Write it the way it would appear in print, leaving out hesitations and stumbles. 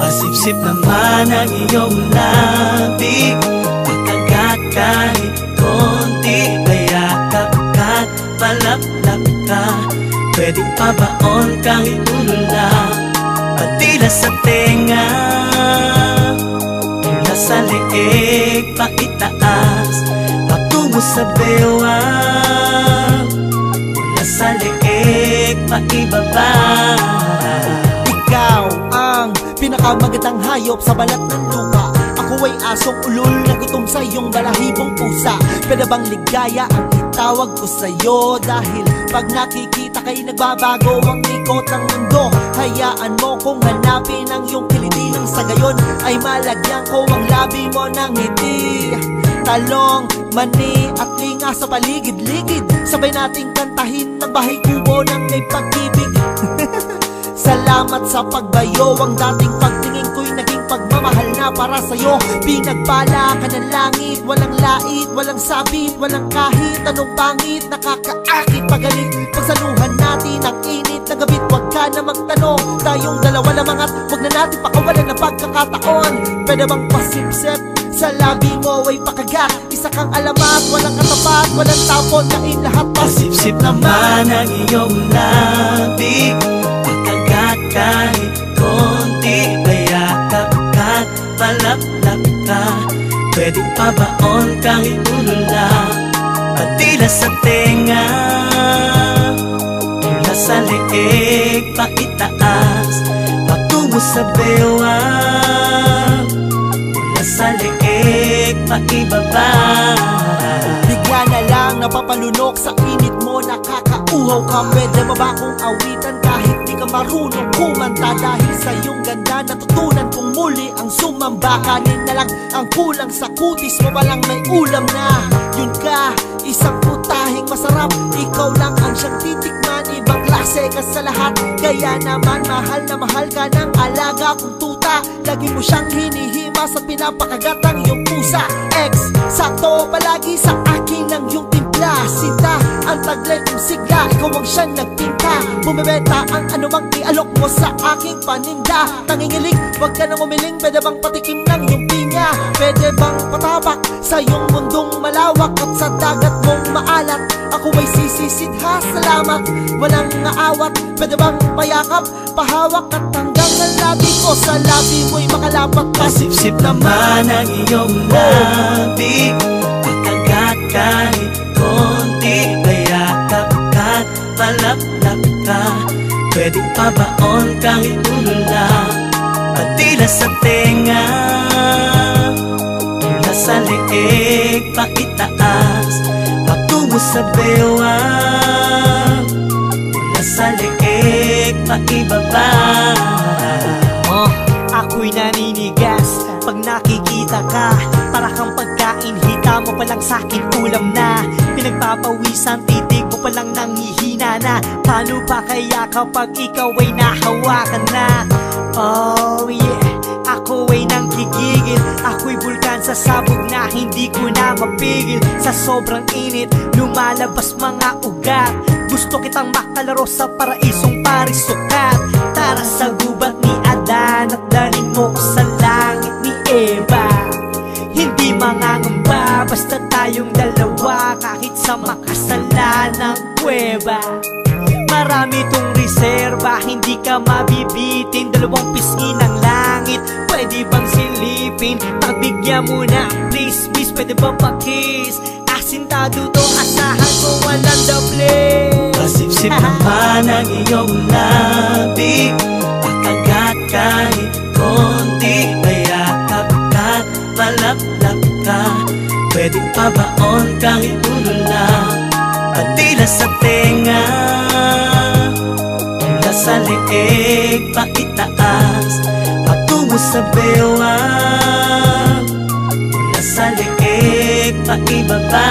Pasipsip naman ang iyong labi, pagkagat kahit konti, mayakap ka't palaplap ka. Pwedeng pabaon kahit ulo lang, patila sa tenga, mula sa leeg paitaas, patungo sa bewang, mula sa leeg paibaba. Ikaw ang pinakamagandang hayop sa balat ng lupa. Ako ay asong ulol na gutom sa iyong balahibong pusa. Pwede bang ligaya ang itawag ko sa'yo? Dahil pag nakikita kay nagbabago ang ikot ng mundo. Hayaan mo kung hanapin ang iyong kiliti, nang sa gayon ay malagyan ko ang labi mo ng ngiti. Talong, mani at linga sa paligid-ligid, sabay nating kantahin ng bahay kubo ng may pag-ibig. Salamat sa pagbayo, ang dating pagtingin ko'y naging pagmamahal na para sa'yo. Pinagpala ka ng langit, walang lait, walang sabit, walang kahit anong pangit, nakakaakit pagalit. Pagsaluhan natin ang init na gabit, wag ka na magtanong, tayong dalawa lamang at wag na natin pakawalan ng pagkakataon. Pwede bang pasipsip sa labi mo ay pakagat, isa kang alamat, walang katapat, walang tapon, kain lahat. Pasipsip naman ang iyong labi, kahit konti, mayakap ka't palaplap ka. Pwedeng pabaon kahit ulo lang, patila sa tenga, mula sa leeg paitaas, patungo sa bewang, mula sa leeg paibaba. Bigla na lang napapalunok sa init mo, nakakauhaw ka. Pwede ba akong awitan kahit di ka marunong kumanta? Dahil sa iyong ganda natutunan kong muli ang sumamba. Kanin na lang ang kulang sa kutis mo, palang may ulam na. Yun ka, isang putahing masarap, ikaw lang ang siyang titikman. Ibang klase ka sa lahat, kaya naman mahal na mahal ka ng alaga kong tuta. Lagi mo siyang hinihima sa pinapakagat ng iyong pusa. Ex, sakto palagi sa akin ang iyong timpla. Sinta, ang taglet ng sigla, ikaw ang siyang nagpinta. Bumibenta ang anumang ialok mo sa aking paninda. Tangingilig, wag ka nang umiling, pwede bang patikim ng iyong pinya? Pwede bang patabak sa iyong mundong malawak at sa dagat mong maalat? Ako ay sisisidha, salamat, walang aawat. Pwede bang payakap, pahawak at hanggang ang labi ko sa labi mo'y makalapat. Pasipsip naman ang iyong labi, pagkagat kahit konti, mayakap ka't palaplap ka. Pwedeng pabaon kahit ulo lang, patila sa tenga, mula sa leeg paitaas, patungo sa bewang, mula sa leeg paibaba. Ako'y naninigas pag nakikita ka, para kang pagkain, hita mo palang sa'kin ulam na. Pinagpapawisan, titig mo palang nanghihina na. Paano ba kaya kapag ikaw ay nahawakan na? Oh yeah, ako ay nanggigigil, ako'y bulkan sa sabog na hindi ko na mapigil. Sa sobrang init, lumalabas mga ugat. Gusto kitang makalaro sa paraisong parisukat. Tara sa gubat ni Adan at danin mo ko sa langit ni Eva. Hindi mangangamba, basta tayong dalawa, kahit sa makasalanang kuweba. Marami tong reserba, hindi ka mabibitin. Dalawang pisngi ng langit, pwede bang silipin? Pagbigyan mo na, please, please, pwede bang pa-kiss? Asintado to, asahan ko walang doble. Pasipsip naman ang iyong labi, pagkagat kahit konti, mayakap ka't palaplap ka. Pwedeng pabaon kahit ulo lang, patila sa tenga, mula sa leeg paitaas, patungo sa bewang, mula sa leeg paibaba.